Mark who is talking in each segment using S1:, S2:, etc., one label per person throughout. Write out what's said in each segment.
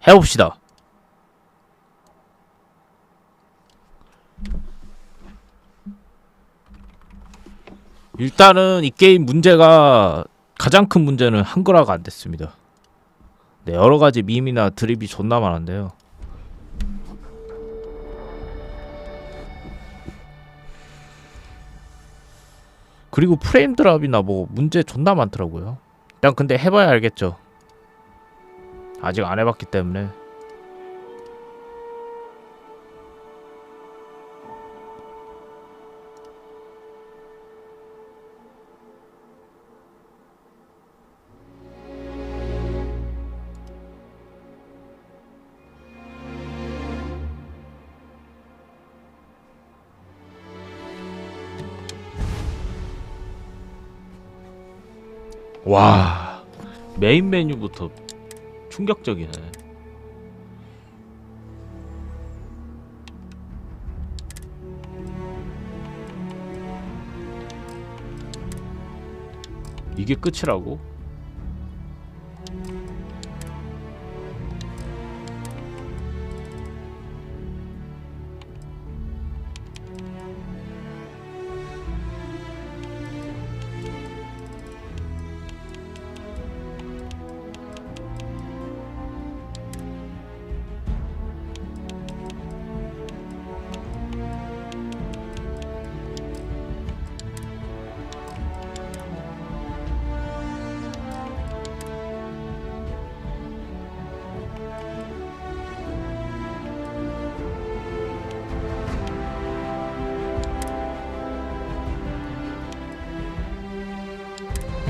S1: 해봅시다. 일단은 이 게임 문제가 가장 큰 문제는 한글화가 안 됐습니다. 네, 여러 가지 밈이나 드립이 존나 많은데요. 그리고 프레임 드랍이나 뭐 문제 존나 많더라고요. 일단 근데 해봐야 알겠죠. 아직 안 해봤기 때문에. 와, 메인 메뉴부터 충격적이네. 이게 끝이라고?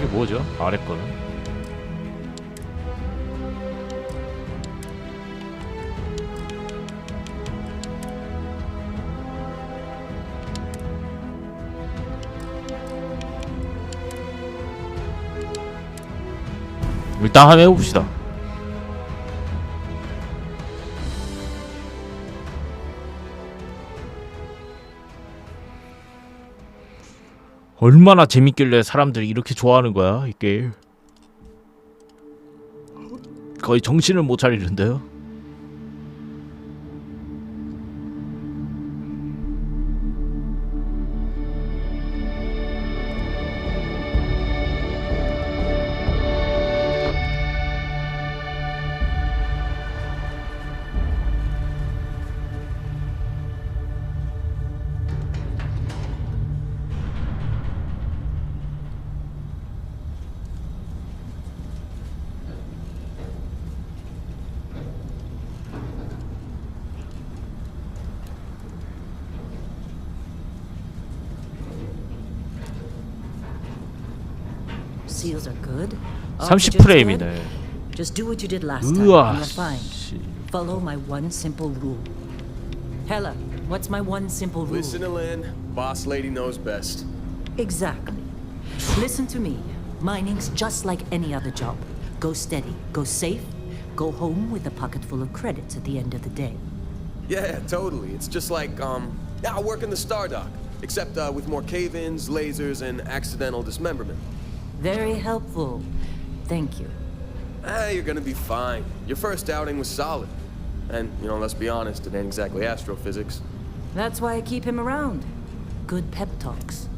S1: 이게 뭐죠? 아래 거는? 일단 한번 해봅시다. 얼마나 재밌길래 사람들이 이렇게 좋아하는 거야, 이 게임. 거의 정신을 못 차리는데요.
S2: Seals are good.
S1: 30프레임이네.
S2: Just do what you did last time.
S1: 우와.
S2: And you're fine. Follow my one simple rule. Hella, what's my one simple rule?
S3: Listen to Lynn. Boss lady knows best.
S2: Exactly. Listen to me. Mining's just like any other job. Go steady, go safe, go home with a pocket full of credits at the end of the day.
S3: Yeah, totally. It's just like, yeah, I work in the Star Dock. Except with more cave-ins, lasers, and accidental dismemberment.
S2: Very helpful. Thank you.
S3: You're gonna be fine. Your first outing was solid. And, you know, let's be honest, it ain't exactly astrophysics.
S2: That's why I keep him around. Good pep talks.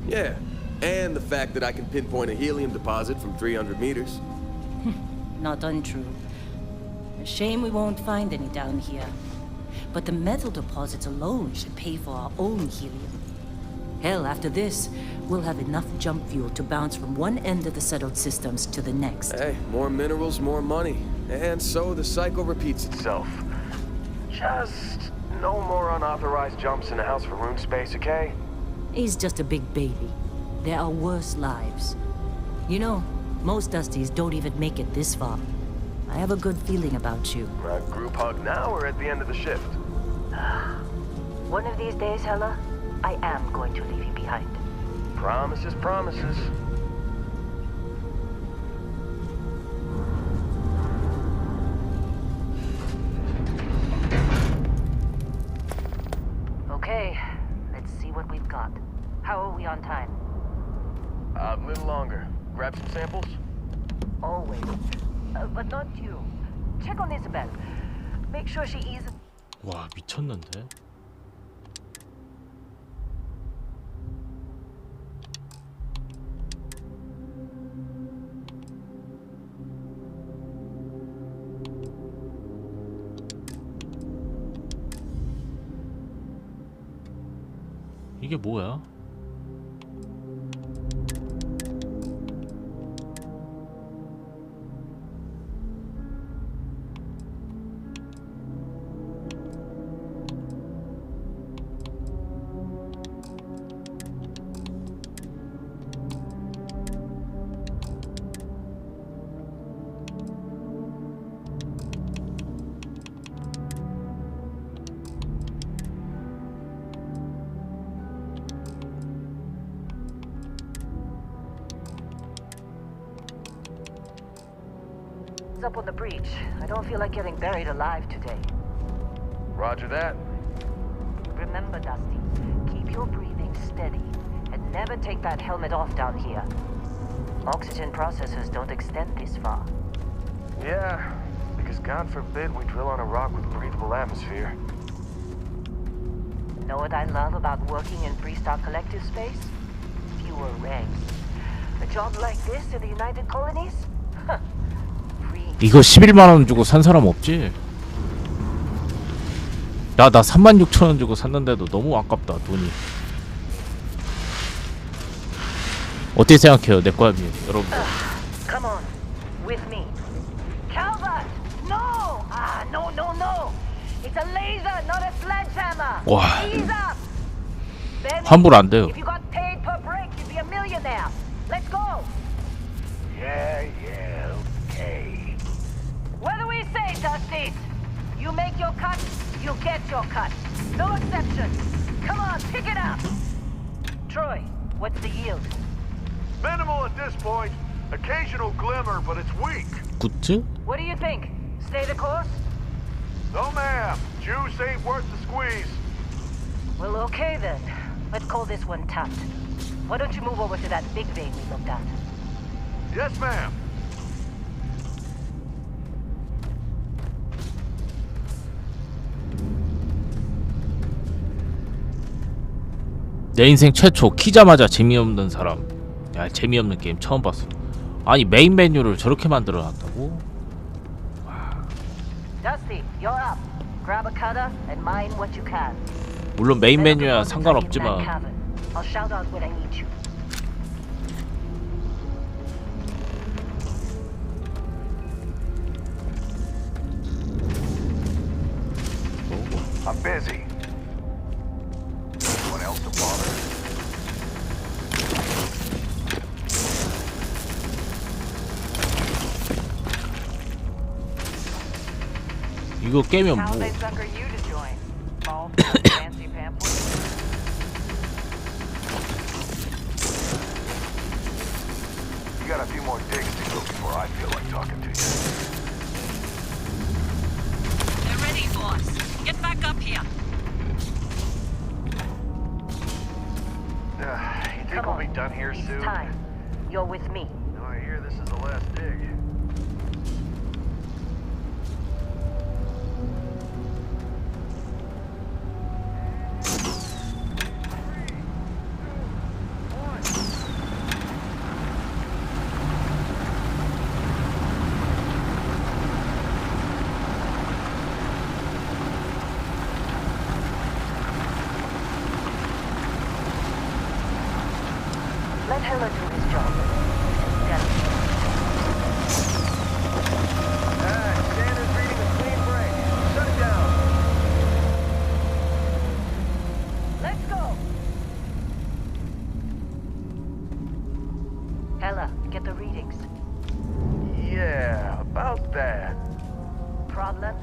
S3: Yeah, and the fact that I can pinpoint a helium deposit from 300 meters.
S2: Not untrue. A shame we won't find any down here. But the metal deposits alone should pay for our own helium. Hell, after this, we'll have enough jump fuel to bounce from one end of the settled systems to the next.
S3: Hey, more minerals, more money. And so the cycle repeats itself. Just no more unauthorized jumps in the house for room space, okay?
S2: He's just a big baby. There are worse lives. You know, most Dusties don't even make it this far. I have a good feeling about you.
S3: Group hug now or at the end of the shift?
S2: One of these days, Hella, I am going to leave you behind.
S3: Promises, promises.
S2: Okay, let's see what we've got. How are we on time?
S3: A little longer. Grab some samples?
S2: Always. But not you. check on Isabel. Make sure she eases.
S1: 와 미쳤는데. 이게 뭐야?
S2: Up on the breach. I don't feel like getting buried alive today.
S3: Roger that.
S2: Remember, Dusty, keep your breathing steady and never take that helmet off down here. Oxygen processors don't extend this far.
S3: Yeah, because God forbid we drill on a rock with breathable atmosphere.
S2: Know what I love about working in Freestar Collective space? Fewer regs. A job like this in the United Colonies? Huh.
S1: 이거 11만원 주고 산 사람 없지? 나 36,000원 주고 샀는데도 너무 아깝다 돈이. 어떻게 생각해요 내 거야 여러분?
S2: Come on, with me. Calvert, no! No. It's a laser, not a sledgehammer.
S1: 와.
S2: Ease up. Benny,
S1: 환불 안 돼요.
S2: If you got paid per break, you'd be a millionaire. Let's go.
S3: Yeah, okay.
S2: What do we say, Dusty? You make your cut, you get your cut. No exceptions. Come on, pick it up. Troy, what's the yield?
S4: Minimal at this point. Occasional glimmer, but it's weak.
S1: 굿즈?
S2: What do you think? Stay the course?
S4: No, ma'am. Juice ain't worth the squeeze.
S2: Well, okay then. Let's call this one tapped. Why don't you move over to that big vein we looked at?
S4: Yes, ma'am.
S1: 내 인생 최초 키자마자 재미없는 사람. 야 재미없는 게임 처음 봤어. 아니 메인 메뉴를 저렇게 만들어놨다고?
S2: Dusty, you're up. Grab a cutter and mine what you can.
S1: 물론 메인
S2: Then
S1: 메뉴야
S2: I'll
S1: 상관없지만
S2: I'll shout out when I need you.
S4: I'm busy. Anyone else to bother?
S1: 이거 깨면
S2: How
S1: 뭐
S2: they sucker you to join? Fall for that fancy pamphlet?
S4: You got a few more digs to go before I feel like talking to you.
S5: They're ready, boss. Get back up here.
S4: You think
S2: Come
S4: we'll
S2: on.
S4: be done here
S2: It's
S4: soon?
S2: time. You're with me.
S4: No, I hear this is the last dig.
S2: Let Heller do his job.
S3: Standard reading a clean break. Shut it down.
S2: Let's go. Heller, get the readings.
S3: Yeah, about that.
S2: Problem?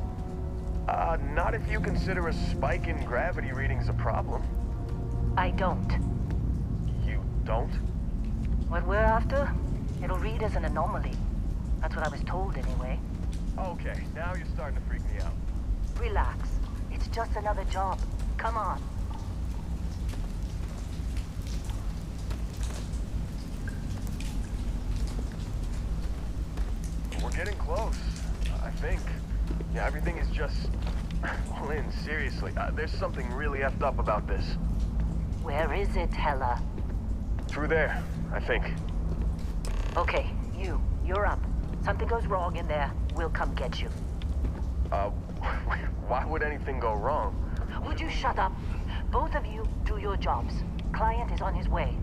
S3: Not if you consider a spike in gravity readings a problem.
S2: I don't.
S3: You don't?
S2: What we're after, it'll read as an anomaly. That's what I was told anyway.
S3: Okay, now you're starting to freak me out.
S2: Relax. It's just another job. Come on.
S3: We're getting close, I think. Yeah, everything is just... Lynn, seriously, there's something really effed up about this.
S2: Where is it, Hella?
S3: Through there, I think.
S2: Okay, you're up. Something goes wrong in there, we'll come get you.
S3: Why would anything go wrong?
S2: Would you shut up? Both of you do your jobs. Client is on his way.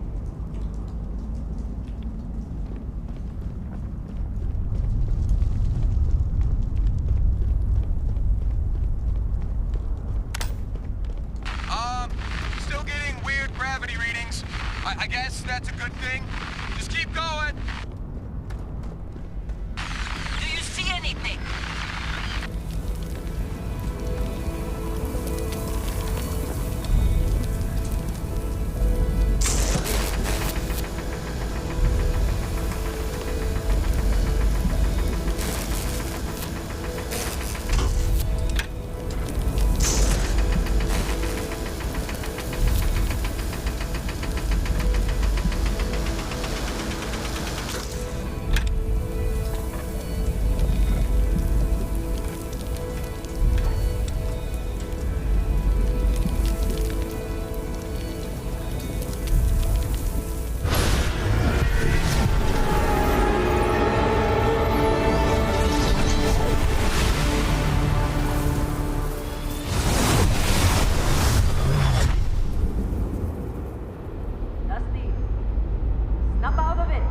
S3: Still getting weird gravity readings. I guess that's a good thing. Just keep going.
S5: Do you see anything?
S2: Dusty, snap out of it.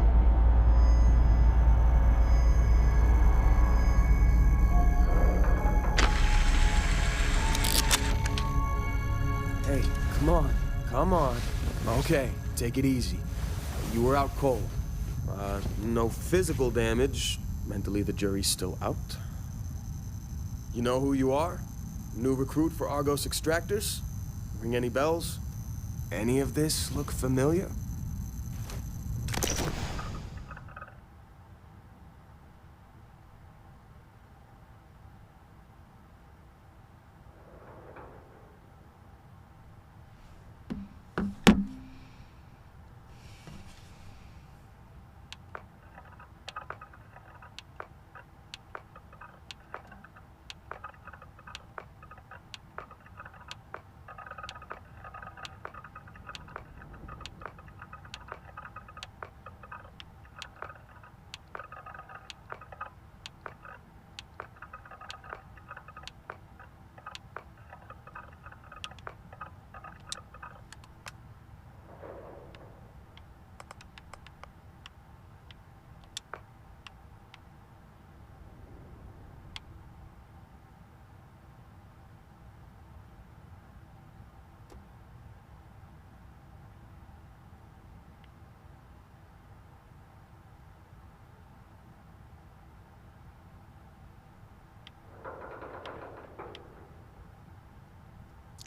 S3: Hey, come on. Come on. Okay, take it easy. You were out cold. No physical damage. Mentally, the jury's still out. You know who you are? New recruit for Argos Extractors? Ring any bells? Any of this look familiar?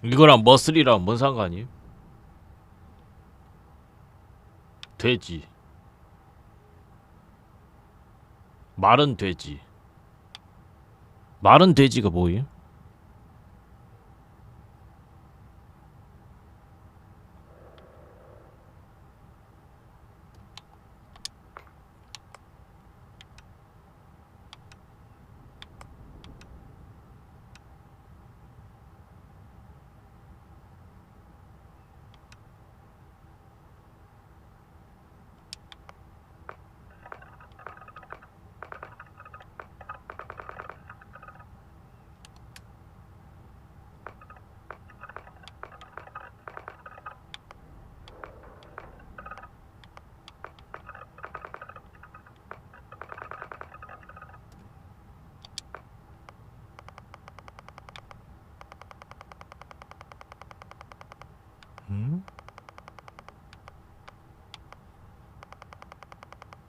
S1: 이거랑 머슬이랑 뭔 상관이? 돼지. 마른 돼지. 마른 돼지가 뭐임?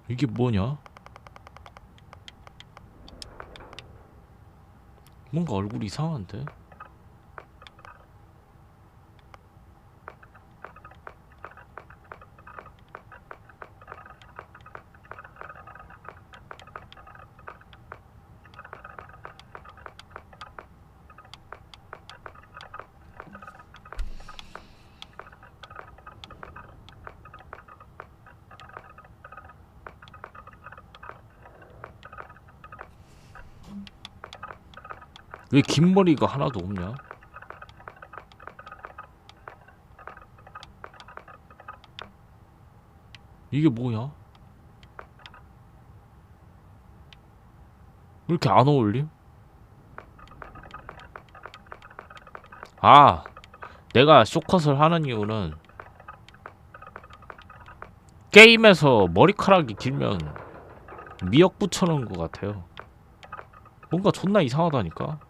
S1: 이게 뭐냐? 뭔가 얼굴이 이상한데? 왜 긴 머리가 하나도 없냐? 이게 뭐야? 왜 이렇게 안 어울림? 아, 내가 쇼컷을 하는 이유는 게임에서 머리카락이 길면 미역 붙여놓은 것 같아요. 뭔가 존나 이상하다니까?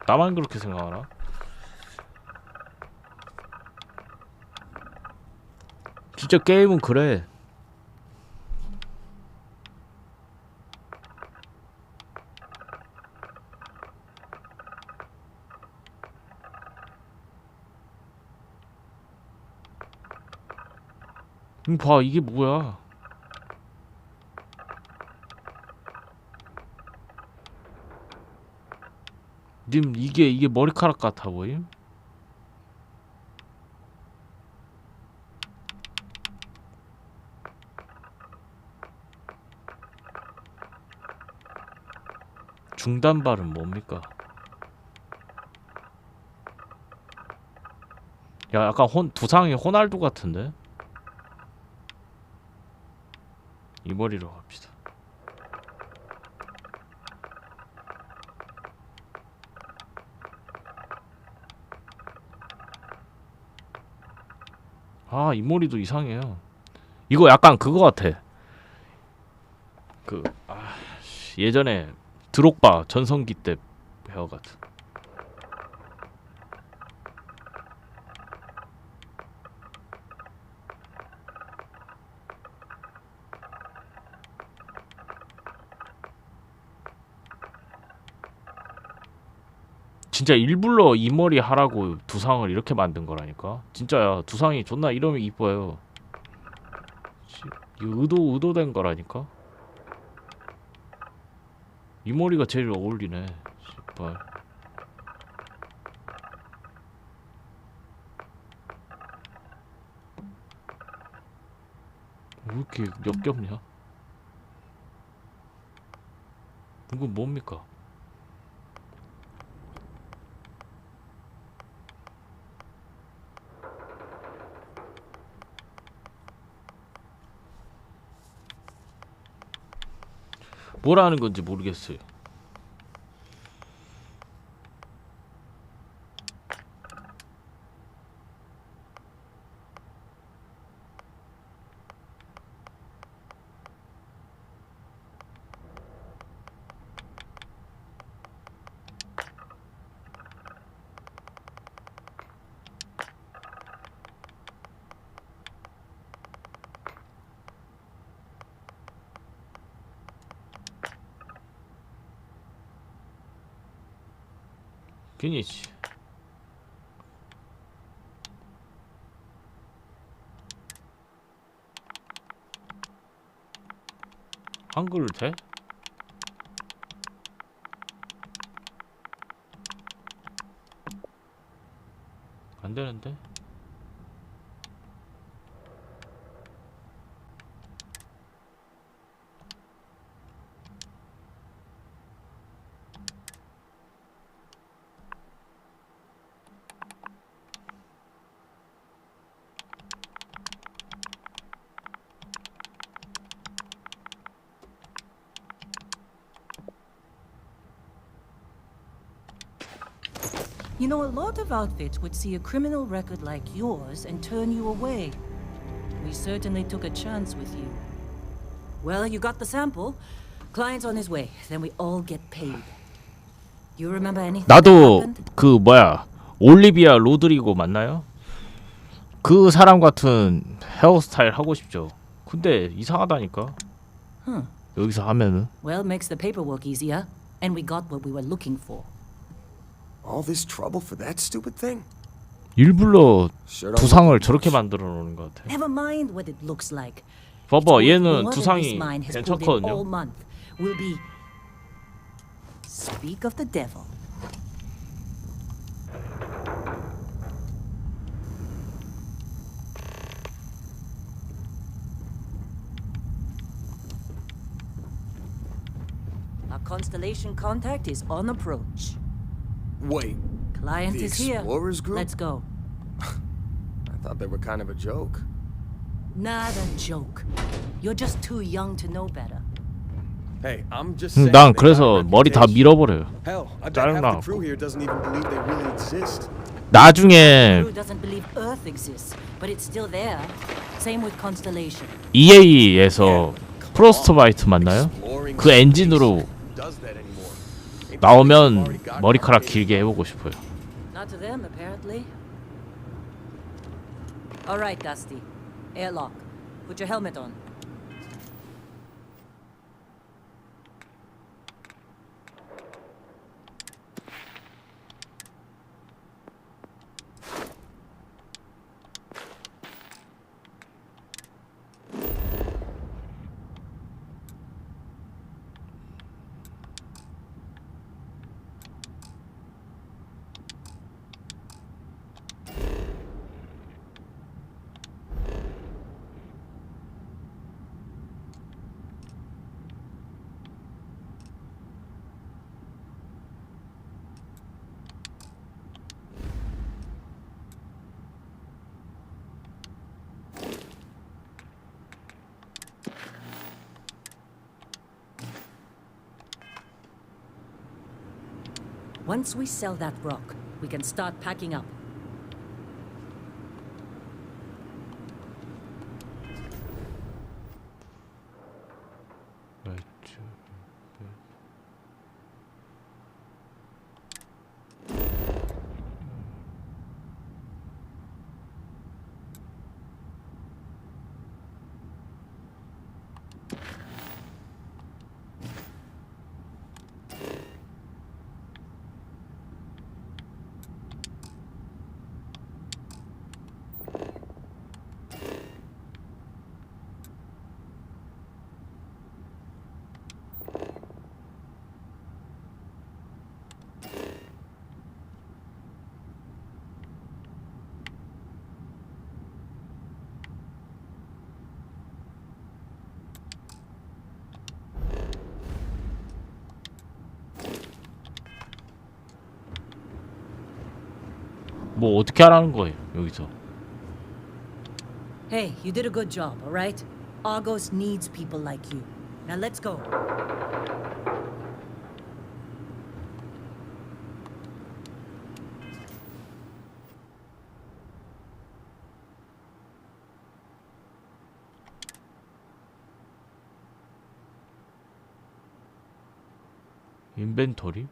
S1: 나만 그렇게 생각하나? 진짜 게임은 그래. 봐, 이게 뭐야? 님, 이게 머리카락 같아 보임? 중단발은 뭡니까? 야, 약간 두상이 호날두 같은데? 이 머리로 갑시다. 아, 이 머리도 이상해요. 이거 약간 그거 같아. 예전에 드록바 전성기 때 헤어 같은. 진짜 일부러 이 머리 하라고 두상을 이렇게 만든 거라니까. 진짜야. 두상이 존나 이러면 이뻐요. 이거 의도된 거라니까. 이 머리가 제일 어울리네. 씨발. 왜 이렇게 역겹냐? 이건 뭡니까? 뭐라는 건지 모르겠어요. 괜히지. 한글을 돼? 안 되는데?
S2: You know, a lot of outfits would see a criminal record like yours and turn you away. We certainly took a chance with you. Well, you got the sample. Client's on his way. Then we all get paid. You remember anything that
S1: 나도
S2: happened?
S1: 그 뭐야 올리비아 로드리고 맞나요? 그 사람 같은 헤어스타일 하고 싶죠. 근데 이상하다니까.
S2: Huh.
S1: 여기서 하면은
S2: Well, makes the paperwork easier. And we got what we were looking for.
S3: All this trouble for that stupid thing?
S1: 일부러
S3: Sure don't
S1: 두상을
S3: look
S1: 저렇게 만들어 놓는 것 같아.
S2: Never mind what it looks like.
S1: 봐봐,
S2: It's
S1: 얘는
S2: more than
S1: 두상이
S2: this mine has pulled in all
S1: 괜찮거든요.
S2: month. Will be. Speak of the devil. Our constellation contact is on approach.
S3: Wait,
S2: Client
S3: the
S2: is here.
S3: Explorers group?
S2: Let's go.
S3: I thought they were kind of a joke.
S2: Not a joke. You're just too young to know better.
S3: Hey, I'm just saying.
S1: 난
S3: they got a
S1: 그래서 머리 다
S3: reputation.
S1: 밀어버려요.
S3: Hell, I bet half the
S1: 짜증나.
S3: crew here doesn't even believe they really exist.
S1: 나중에
S2: Crew doesn't believe Earth exists, but it's still there. Same with Constellation.
S1: EA에서 프로스트바이트 맞나요?
S3: Exploring
S1: 그 엔진으로
S3: Who does that anymore? Ain't the
S1: 나오면
S3: already got
S1: 머리카락
S3: complicated.
S1: 길게 해보고 싶어요.
S2: Not to them, apparently. All right, Dusty. Airlock. Put your helmet on. Once we sell that rock, we can start packing up.
S1: 뭐 어떻게 하라는 거예요 여기서?
S2: Hey, you did a good job, all right? Argos needs people like you. Now let's go.
S1: 인벤토리?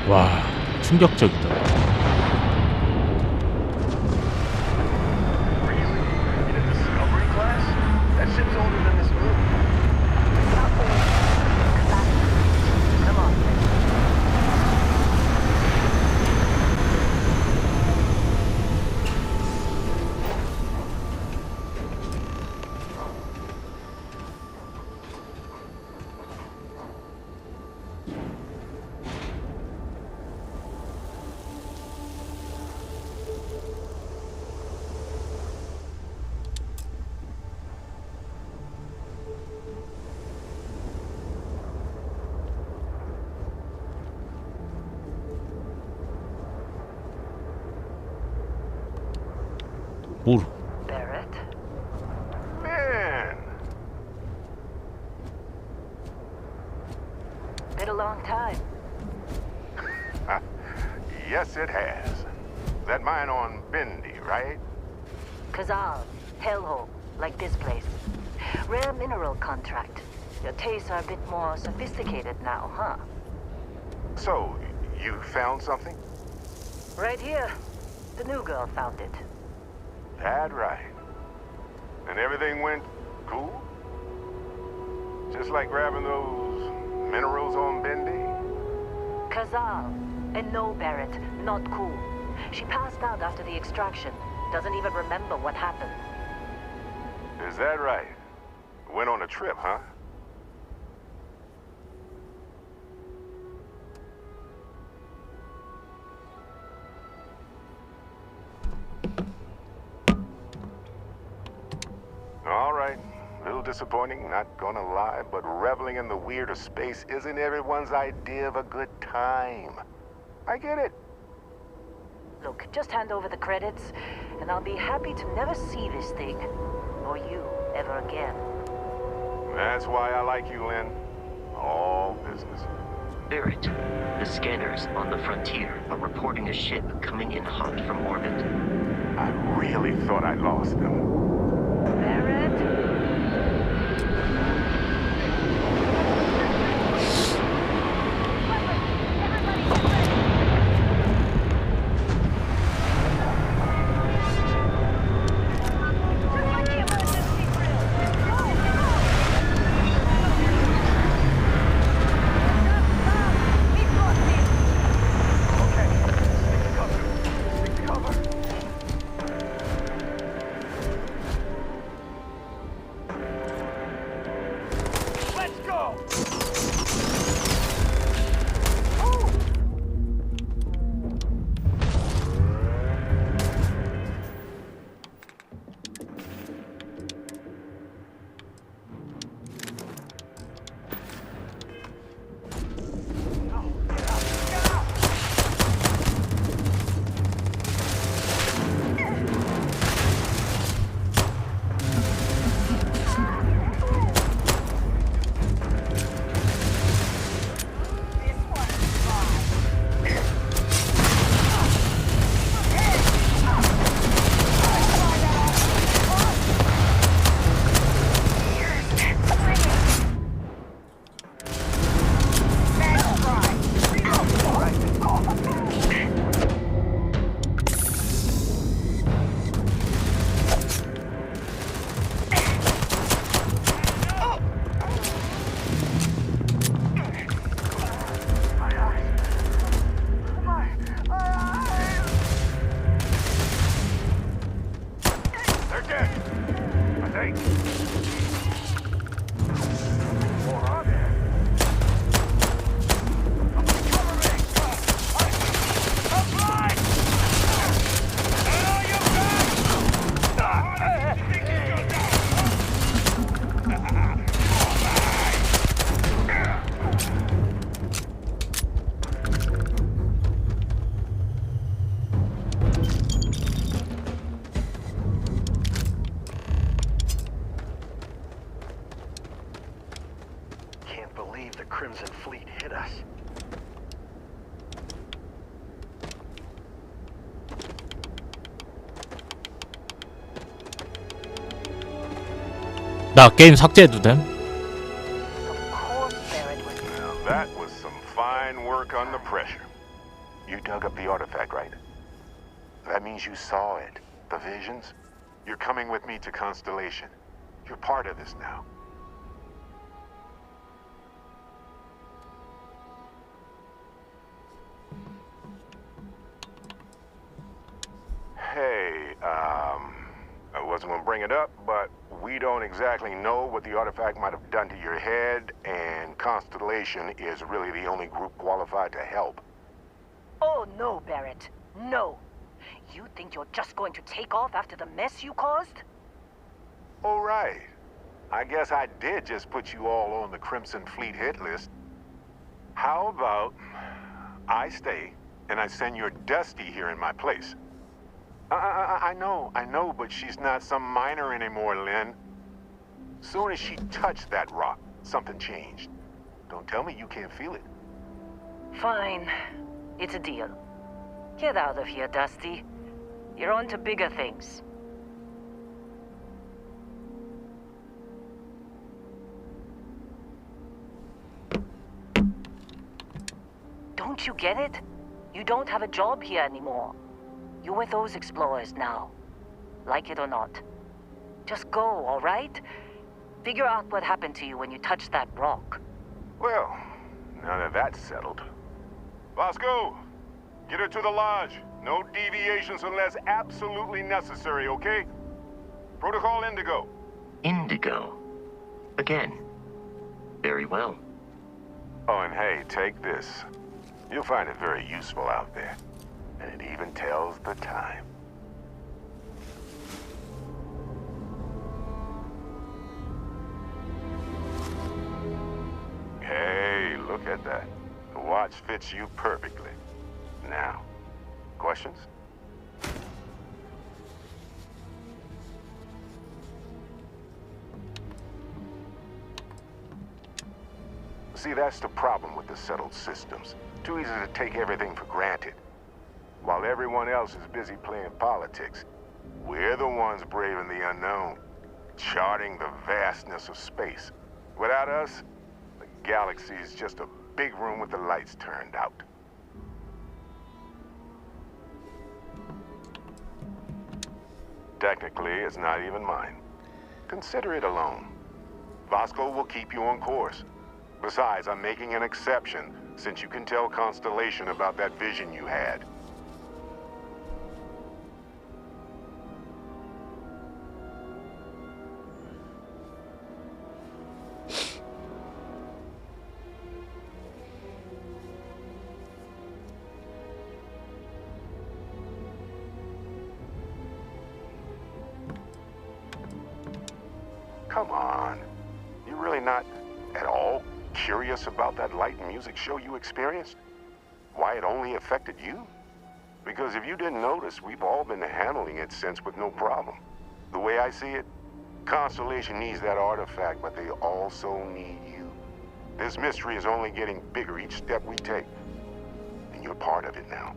S1: 와, 충격적이다.
S4: Really? In a Discovery class? That ship's older than this moon.
S2: Come on.
S1: 뭘?
S5: Barrett?
S4: Man!
S5: Been a long time.
S4: Yes, it has. That mine on Bendy, right?
S2: Kazal, hellhole, like this place. Rare mineral contract. Your tastes are a bit more sophisticated now, huh?
S4: So, you found something?
S2: Right here. The new girl found it.
S4: That right. And everything went cool? Just like grabbing those minerals on Bendy?
S2: Kazal. And no, Barrett, not cool. She passed out after the extraction. Doesn't even remember what happened.
S4: Is that right? Went on a trip, huh? All right. A little disappointing, not gonna lie, but reveling in the weird of space isn't everyone's idea of a good time. I get it.
S2: Look, just hand over the credits, and I'll be happy to never see this thing, or you, ever again.
S4: That's why I like you, Lynn. All business.
S6: Barrett, the scanners on the frontier are reporting a ship coming in hot from orbit.
S4: I really thought I lost them.
S2: Barrett?
S4: Crimson Fleet hit us.
S1: 나 게임 삭제해도 됨?
S2: Of course Barrett was...
S4: Now that was some fine work under pressure. You dug up the artifact, right? That means you saw it. The visions? You're coming with me to Constellation. You're part of this now. Hey, I wasn't gonna bring it up, but we don't exactly know what the artifact might have done to your head, and Constellation is really the only group qualified to help.
S2: Oh no, Barrett. No. You think you're just going to take off after the mess you caused?
S4: Oh, right. I guess I did just put you all on the Crimson Fleet hit list. How about I stay and I send your Dusty here in my place? I know, but she's not some miner anymore, Lynn. Soon as she touched that rock, something changed. Don't tell me you can't feel it.
S2: Fine. It's a deal. Get out of here, Dusty. You're on to bigger things. Don't you get it? You don't have a job here anymore. You're with those explorers now. Like it or not. Just go, all right? Figure out what happened to you when you touched that rock.
S4: Well, now that that's settled. Vasco, get her to the lodge. No deviations unless absolutely necessary, okay? Protocol Indigo.
S6: Indigo. Again. Very well.
S4: Oh, and hey, take this. You'll find it very useful out there. And it even tells the time. Hey, look at that. The watch fits you perfectly. Now, questions? See, that's the problem with the settled systems. Too easy to take everything for granted. While everyone else is busy playing politics, we're the ones braving the unknown, charting the vastness of space. Without us, the galaxy is just a big room with the lights turned out. Technically, it's not even mine. Consider it alone. Vasco will keep you on course. Besides, I'm making an exception, since you can tell Constellation about that vision you had. Come on. You're really not at all curious about that light and music show you experienced? Why it only affected you? Because if you didn't notice, we've all been handling it since with no problem. The way I see it, Constellation needs that artifact, but they also need you. This mystery is only getting bigger each step we take. And you're part of it now.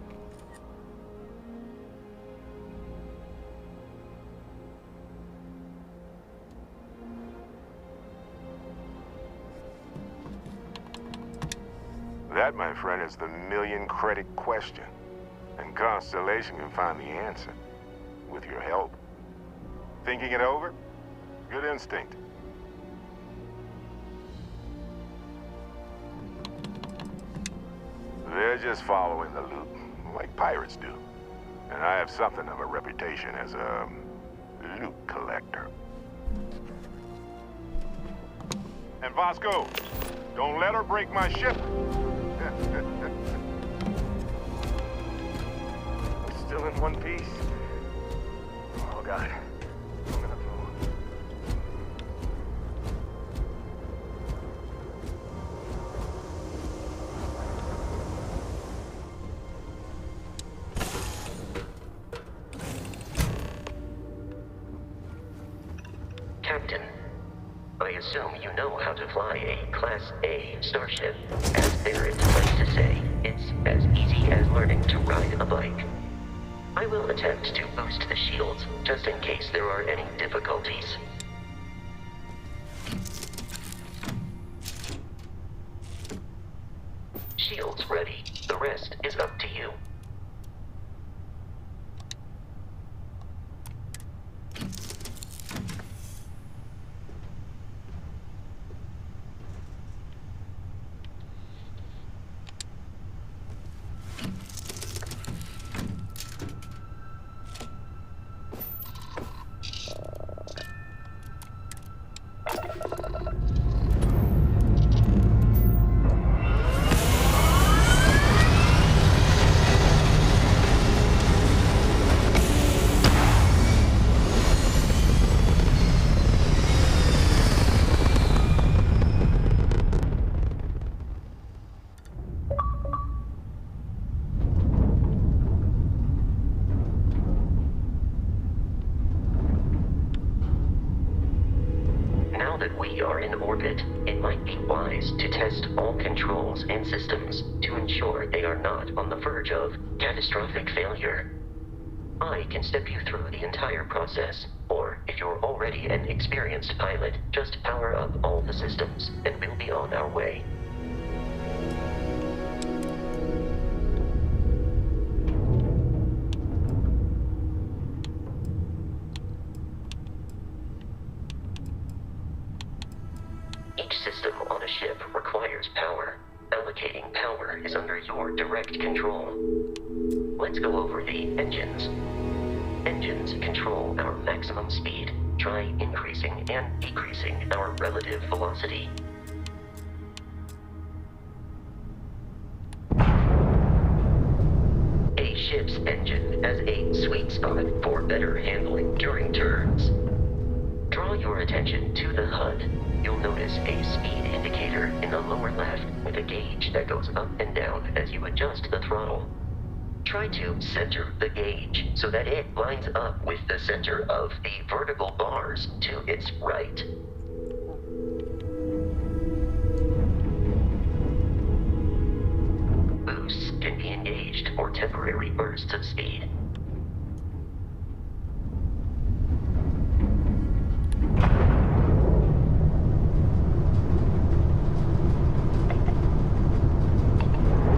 S4: That, my friend, is the million-credit question. And Constellation can find the answer. With your help. Thinking it over? Good instinct. They're just following the loot, like pirates do. And I have something of a reputation as a loot collector. And Vasco, don't let her break my ship. We're still in one piece. Oh, God. I'm gonna fall.
S6: Captain, I assume you know how to fly a Class A starship. As Barrett likes to say, it's as easy as learning to ride a bike. I will attempt to boost the shields, just in case there are any difficulties. Shields ready. The rest is up to you. are in orbit, it might be wise to test all controls and systems to ensure they are not on the verge of catastrophic failure. I can step you through the entire process, or if you're already an experienced pilot, just power up all the systems, and we'll be on our way. Each system on a ship requires power. Allocating power is under your direct control. Let's go over the engines. Engines control our maximum speed. Try increasing and decreasing our relative velocity. A ship's engine has a sweet spot for better handling during turns. Draw your attention to the HUD. You'll notice a speed indicator in the lower left with a gauge that goes up and down as you adjust the throttle. Try to center the gauge so that it lines up with the center of the vertical bars to its right. Boosts can be engaged for temporary bursts of speed.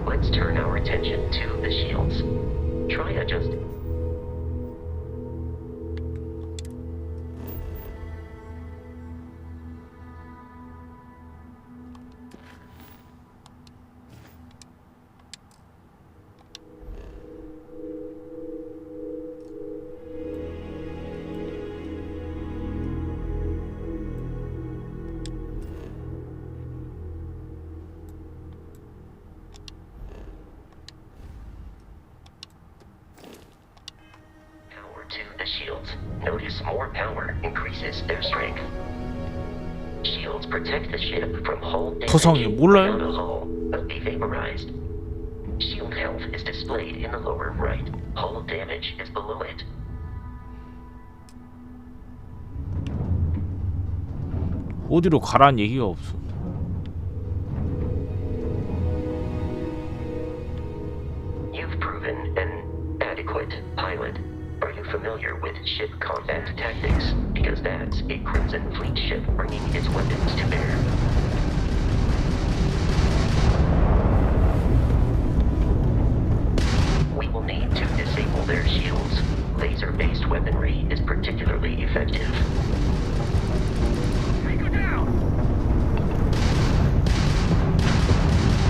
S6: Let's turn our attention to the shields. Try adjusting. To the shields. Notice more power increases their strength. Shields protect the ship from hull
S1: 토성이
S6: damage
S1: 몰라요?
S6: without a hull, but be vaporized. Shield health is displayed in the lower right. Hull damage is below it.
S1: 어디로 가라는 얘기가 없어.
S6: You've proven an adequate pilot. Are you familiar with ship combat tactics? Because that's a Crimson Fleet ship bringing its weapons to bear. We will need to disable their shields. Laser-based weaponry is particularly effective. Take her down!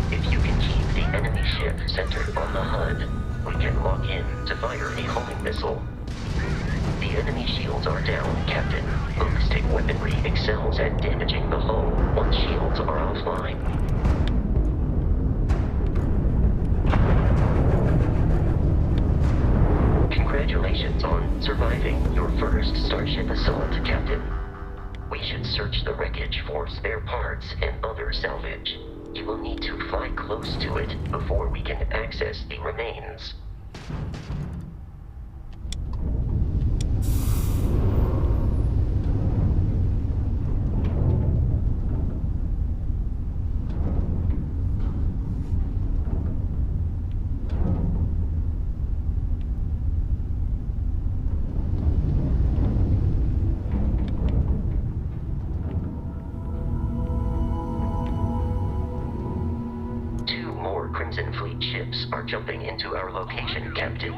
S6: If you can keep the enemy ship centered on the HUD, we can lock in to fire a homing missile. The enemy shields are down, Captain. Ballistic weaponry excels at damaging the hull once shields are offline. Congratulations on surviving your first Starship assault, Captain. We should search the wreckage for spare parts and other salvage. You will need to fly close to it before we can access the remains. Crimson Fleet ships are jumping into our location, Captain.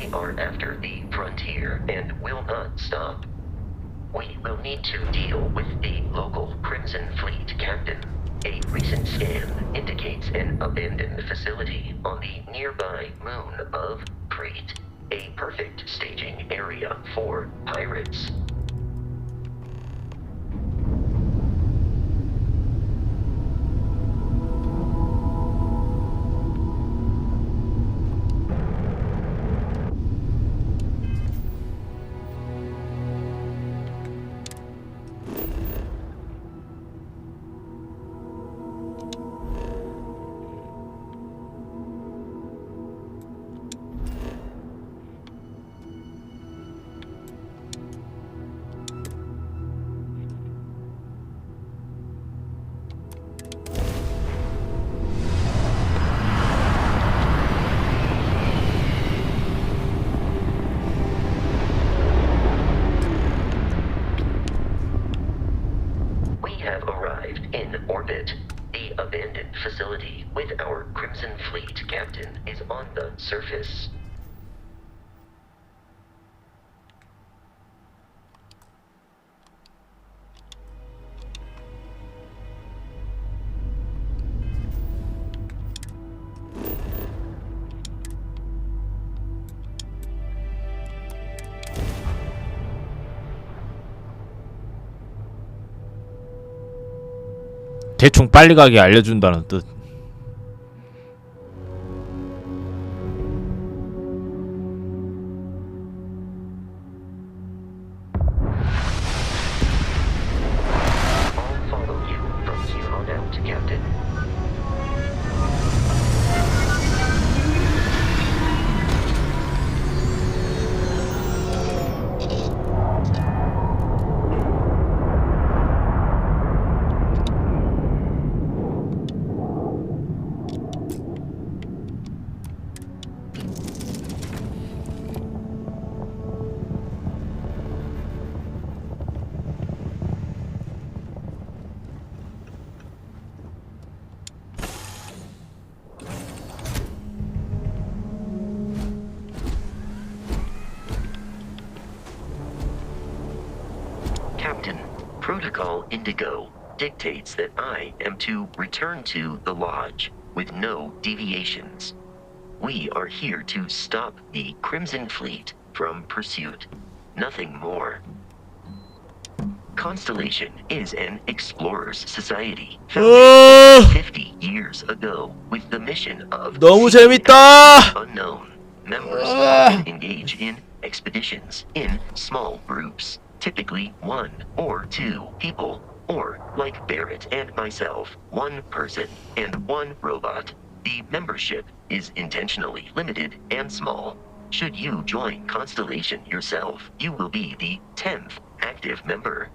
S6: We are after the frontier and will not stop. We will need to deal with the local Crimson Fleet captain. A recent scan indicates an abandoned facility on the nearby moon of Crete. A perfect staging area for pirates. In orbit, the abandoned facility with our Crimson Fleet captain is on the surface.
S1: 대충 빨리 가게 알려준다는 뜻.
S6: I'll follow you from here on out, Captain. Captain, Protocol Indigo dictates that I am to return to the Lodge with no deviations. We are here to stop the Crimson Fleet from pursuit. Nothing more. Constellation is an explorers society founded 50 years ago with the mission of
S1: 너무
S6: seeking
S1: 재밌다!
S6: out the unknown. Members often engage in expeditions in small groups, typically 1 or 2 people, or like Barrett and myself, 1 person and 1 robot. The membership is intentionally limited and small. Should you join Constellation yourself, you will be the 10th active member.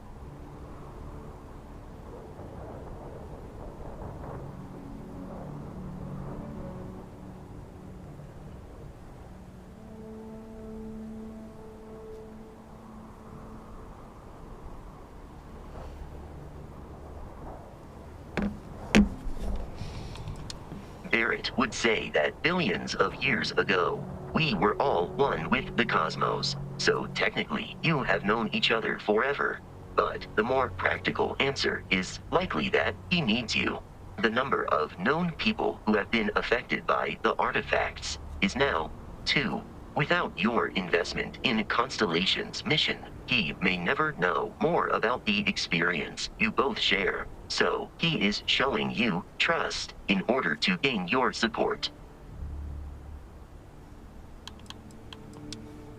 S6: Barrett would say that billions of years ago, we were all one with the cosmos, so technically you have known each other forever. But the more practical answer is likely that he needs you. The number of known people who have been affected by the artifacts is now 2. Without your investment in Constellation's mission, he may never know more about the experience you both share. So, he is showing you trust in order to gain your support.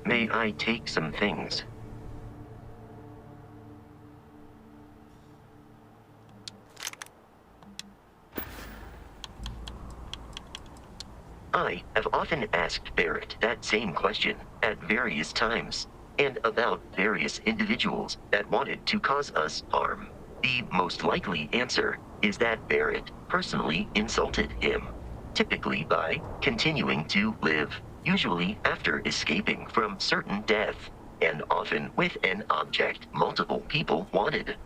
S6: May I take some things? I have often asked Barrett that same question at various times, and about various individuals that wanted to cause us harm. The most likely answer is that Barrett personally insulted him, typically by continuing to live, usually after escaping from certain death, and often with an object multiple people wanted.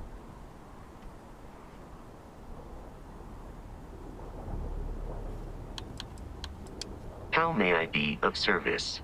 S6: How may I be of service?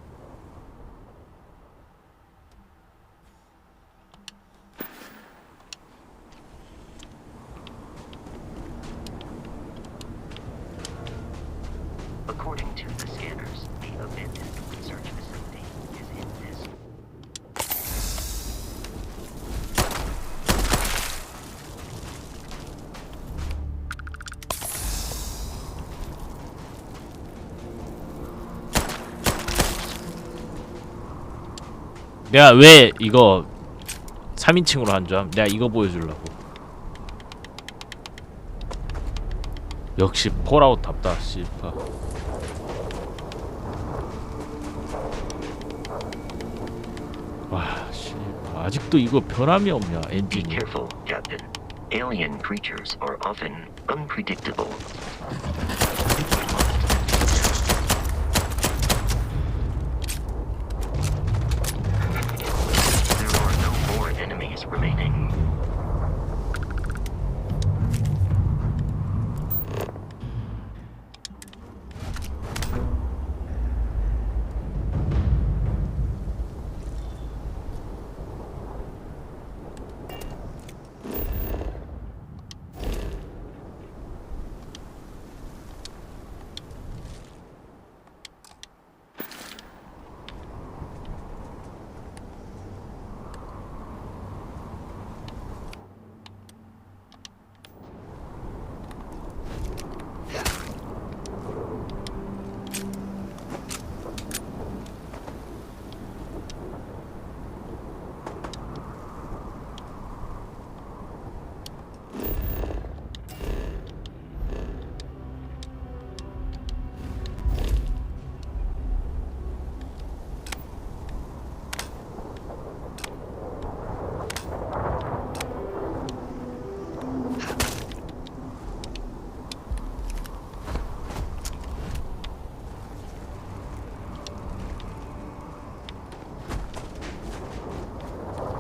S1: 내가 왜 이거 3인칭으로 한 줄 암? 내가 이거 보여주려고. 역시 폴아웃답다 씨파. 와 씨, 아직도 이거 변함이 없냐
S6: Be
S1: 엔진이.
S6: careful, Captain. Alien creatures are often unpredictable. There are no more enemies remaining.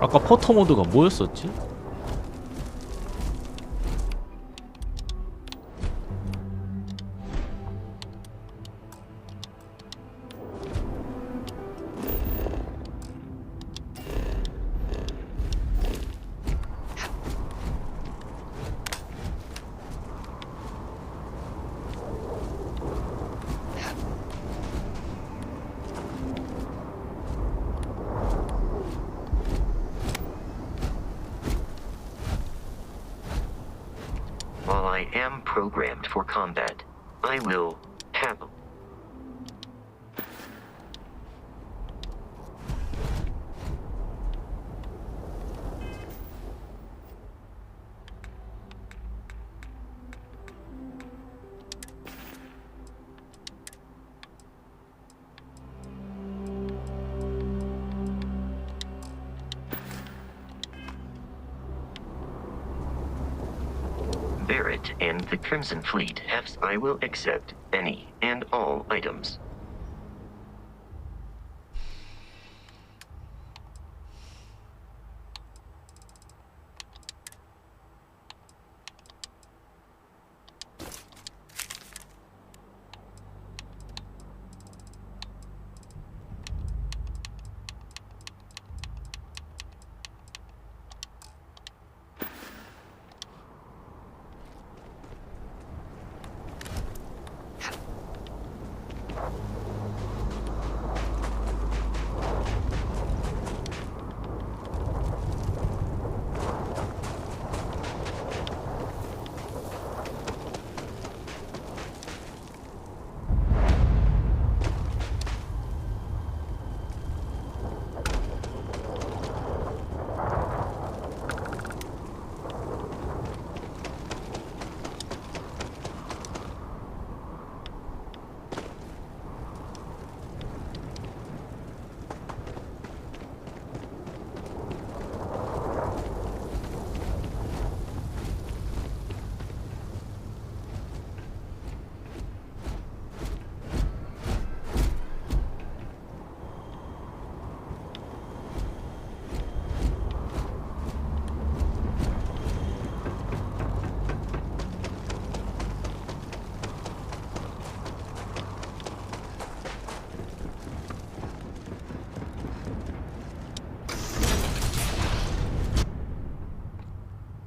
S1: 아까 포터 모드가 뭐였었지?
S6: While I am programmed for combat, I will have. Barrett and the Crimson Fleet have. I will accept any and all items.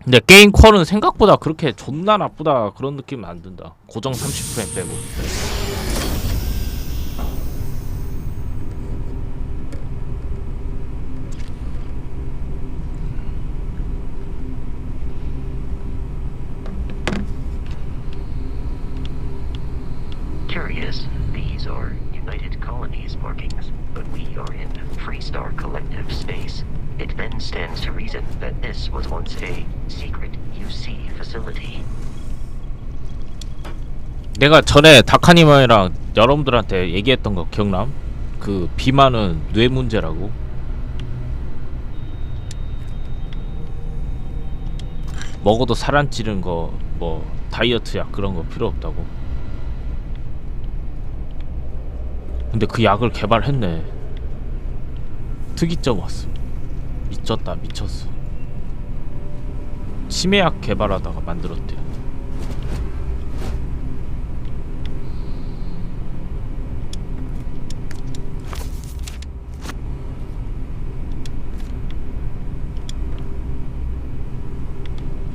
S1: 근데 게임 퀄은 생각보다 그렇게 존나 나쁘다 그런 느낌은 안 든다. 고정 30프레임 빼고.
S6: Curious, these are United Colonies markings, but we are in Freestar Collective space. It then stands to reason that this was once a secret UC facility.
S1: 내가 전에 다카니마이랑 여러분들한테 얘기했던 거 기억남? 그 비만은 뇌 문제라고. 먹어도 살 안 찌는 거 뭐 다이어트 약 그런 거 필요 없다고. 근데 그 약을 개발했네. 특이점 왔어. 미쳤다 미쳤어. 치매약 개발하다가 만들었대.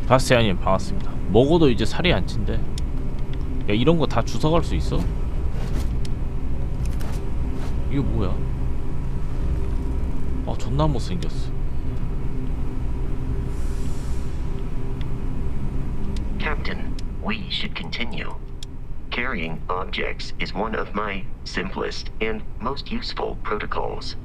S1: 바스티아님 반갑습니다. 먹어도 이제 살이 안 찐대. 야 이런 거 다 주워갈 수 있어? 이게 뭐야? 아 존나 못생겼어.
S6: Captain, we should continue. Carrying objects is one of my simplest and most useful protocols.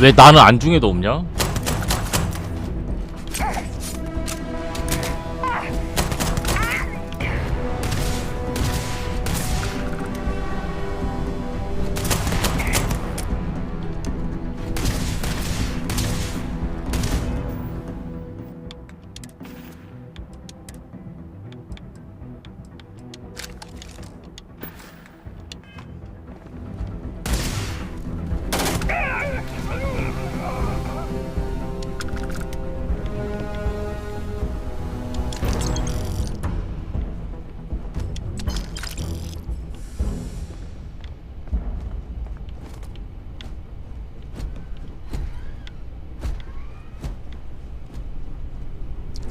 S1: 왜 나는 안중에도 없냐?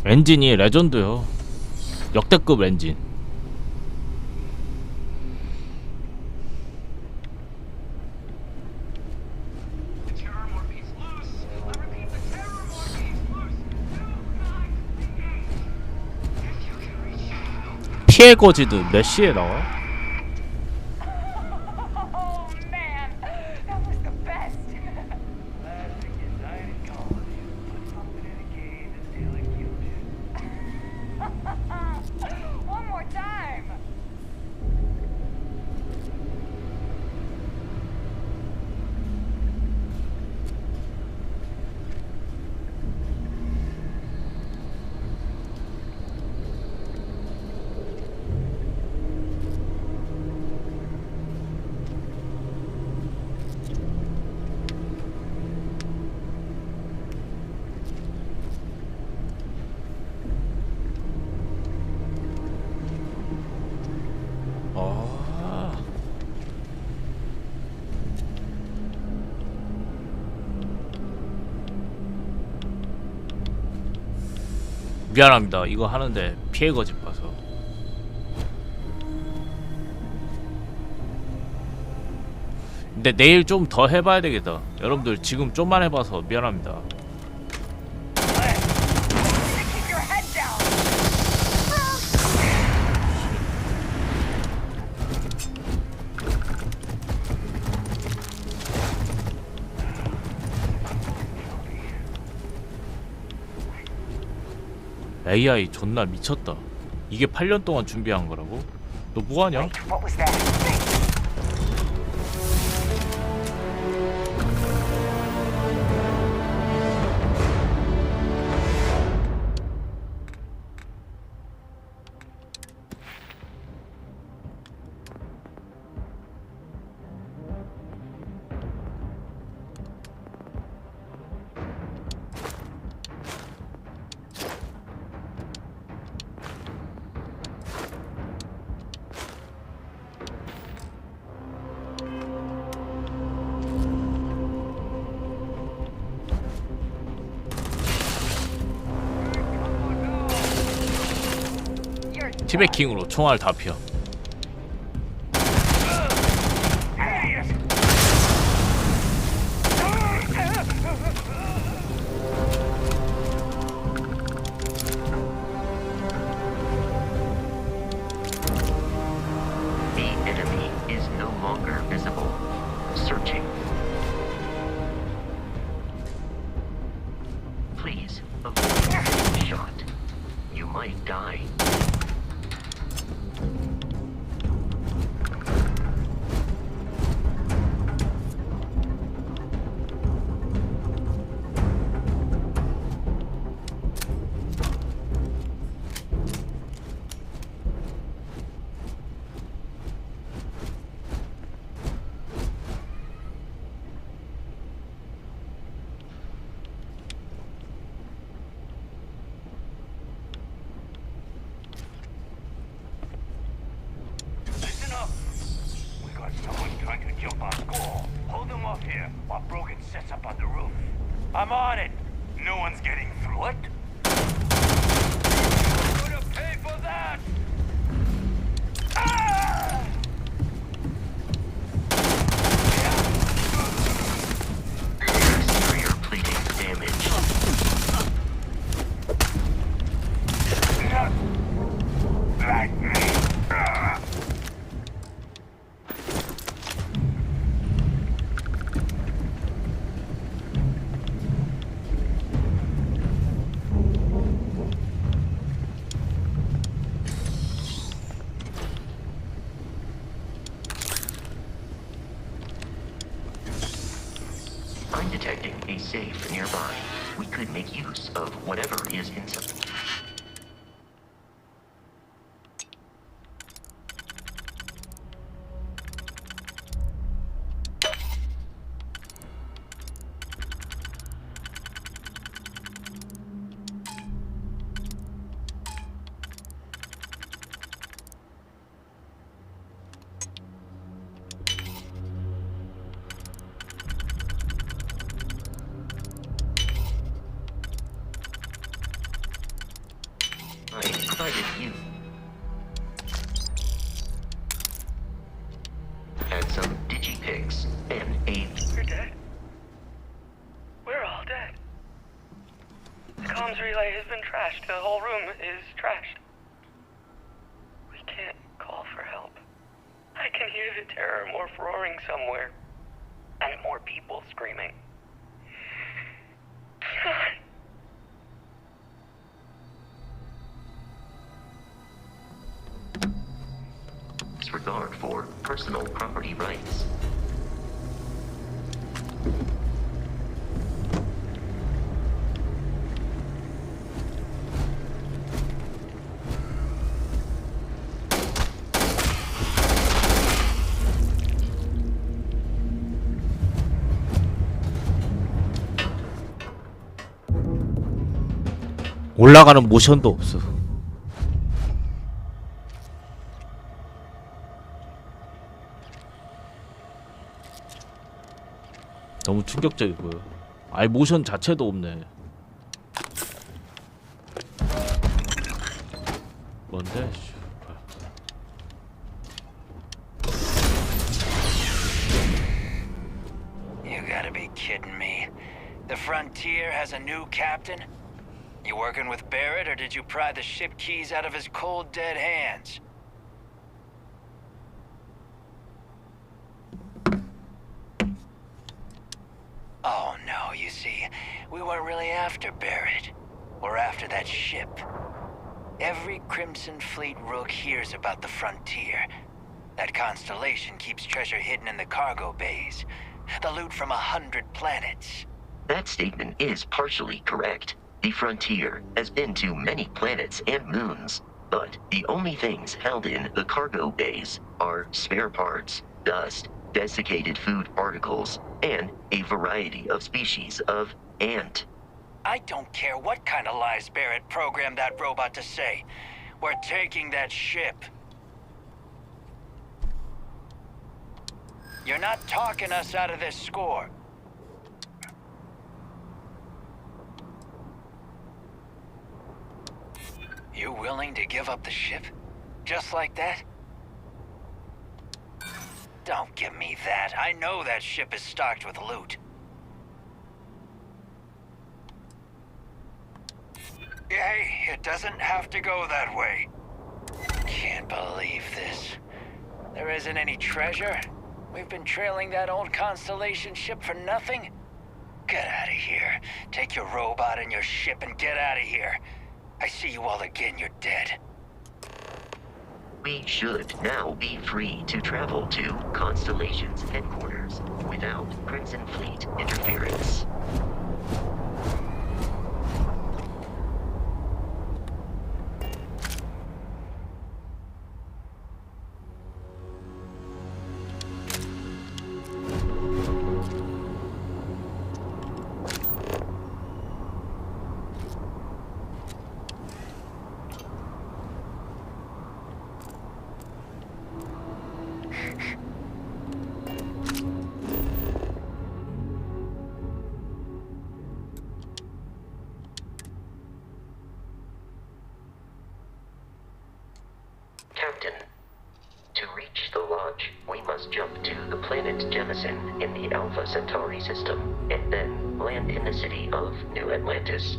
S1: 엔진이 레전드요. 역대급 엔진. 피해 거지드 몇 시에 나와?
S5: Oh man, that was
S1: 미안합니다. 이거 하는데 피해 거짓 봐서. 근데 내일 좀 더 해봐야 되겠다. 여러분들 지금 좀만 해봐서 미안합니다. AI 존나 미쳤다. 이게 8년 동안 준비한 거라고? 너 뭐하냐?
S5: What was that?
S1: 티베킹으로 총알 다 피어.
S6: The enemy is no longer visible. Searching. Please avoid getting shot. You might die.
S7: Listen up! We got someone trying to jump our school. Hold them off here while Brogan sets up on the roof. I'm on it! No one's getting through it? You're gonna pay for that! Ah!
S6: Exterior plating damage.
S7: Like me! Ah!
S6: I'm detecting a safe nearby. We could make use of whatever is inside. I provided you. And some digipics and a
S7: You're dead. We're all dead. The comms relay has been trashed. The whole room is trashed. We can't call for help. I can hear the terror morph roaring somewhere. And more people screaming. God.
S6: disregard for personal property rights.
S1: 올라가는 모션도 없어. 너무 충격적이고요. 아예 모션 자체도 없네. 뭔데? 씨.
S8: You gotta be kidding me. The Frontier has a new captain? You working with Barrett, or did you pry the ship keys out of his cold, dead hands? Oh no, you see, we weren't really after Barrett. We're after that ship. Every Crimson Fleet rook hears about the Frontier. That constellation keeps treasure hidden in the cargo bays. The loot from 100 planets.
S6: That statement is partially correct. The Frontier has been to many planets and moons, but the only things held in the cargo bays are spare parts, dust, desiccated food particles, and a variety of species of ant.
S8: I don't care what kind of lies Barrett programmed that robot to say. We're taking that ship. You're not talking us out of this score. You willing to give up the ship? Just like that? Don't give me that. I know that ship is stocked with loot. Hey, it doesn't have to go that way. Can't believe this. There isn't any treasure? We've been trailing that old Constellation ship for nothing? Get out of here. Take your robot and your ship and get out of here. I see you all again, you're dead.
S6: We should now be free to travel to Constellation's headquarters without Crimson Fleet interference. Captain, to reach the lodge, we must jump to the planet Jemison in the Alpha Centauri system, and then land in the city of New Atlantis.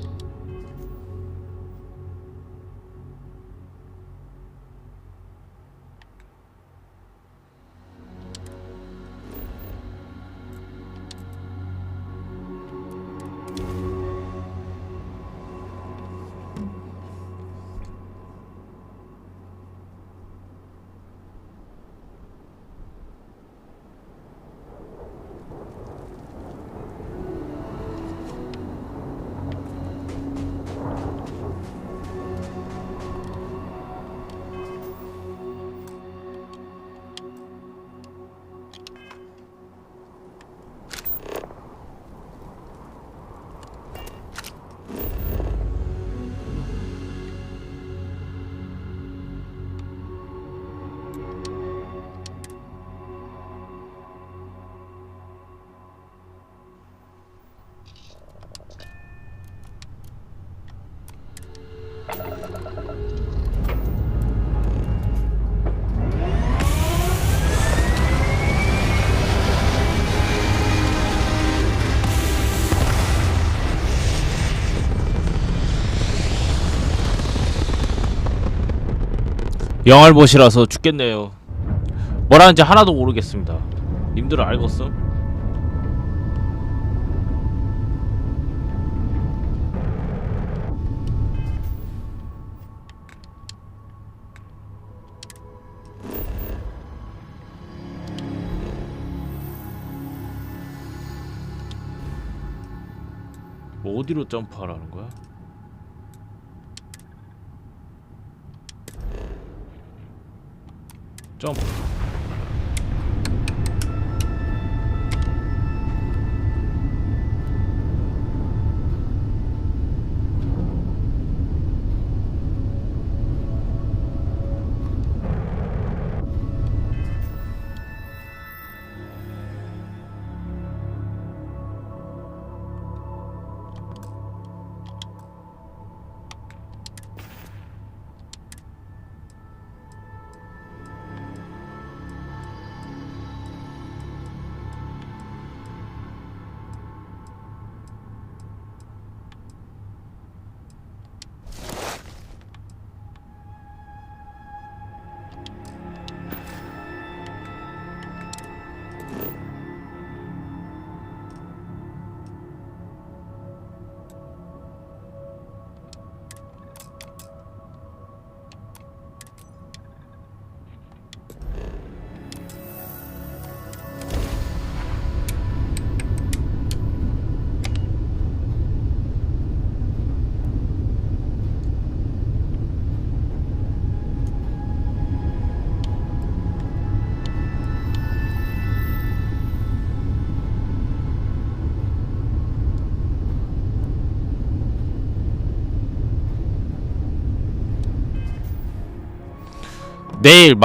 S1: 영알못이라서 죽겠네요. 뭐라는지 하나도 모르겠습니다. 님들은 알겠음? 뭐 어디로 점프하라는 거야? 점프. 내일